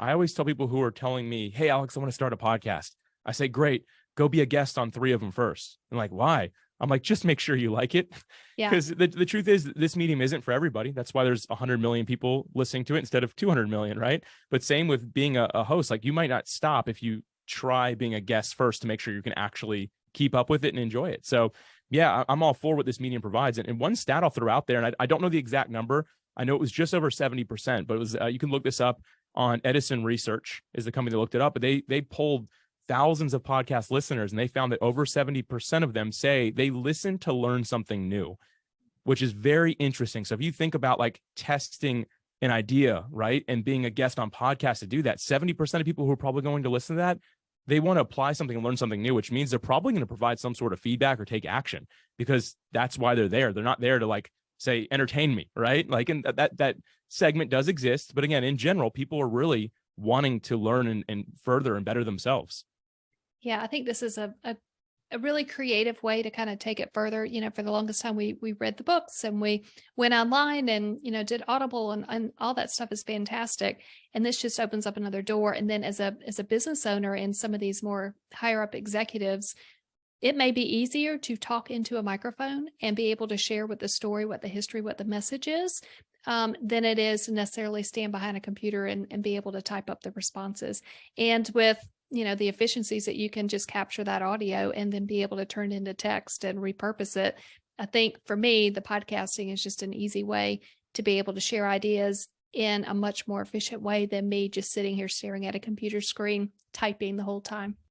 I always tell people who are telling me, hey, Alex, I want to start a podcast. I say, great, go be a guest on 3 of them first. And like, why? I'm like, just make sure you like it. Yeah. Because the truth is this medium isn't for everybody. That's why there's 100 million people listening to it instead of 200 million, right? But same with being a host. Like, you might not stop if you try being a guest first to make sure you can actually keep up with it and enjoy it. So yeah, I'm all for what this medium provides. And one stat I'll throw out there, and I don't know the exact number. I know it was just over 70%, but it was, you can look this up on Edison Research is the company that looked it up, but they polled thousands of podcast listeners, and they found that over 70% of them say they listen to learn something new, which is very interesting. So if you think about like testing an idea, right, and being a guest on podcast to do that, 70% of people who are probably going to listen to that, they want to apply something and learn something new, which means they're probably going to provide some sort of feedback or take action, because that's why they're there. They're not there to like say, entertain me, right? Like, and that segment does exist. But again, in general, people are really wanting to learn and further and better themselves. Yeah, I think this is a really creative way to kind of take it further. You know, for the longest time, we read the books and we went online and, you know, did Audible and all that stuff is fantastic. And this just opens up another door. And then as a business owner and some of these more higher up executives, it may be easier to talk into a microphone and be able to share what the story, what the history, what the message is, than it is to necessarily stand behind a computer and be able to type up the responses. And with, you know, the efficiencies that you can just capture that audio and then be able to turn it into text and repurpose it. I think for me, the podcasting is just an easy way to be able to share ideas in a much more efficient way than me just sitting here staring at a computer screen, typing the whole time.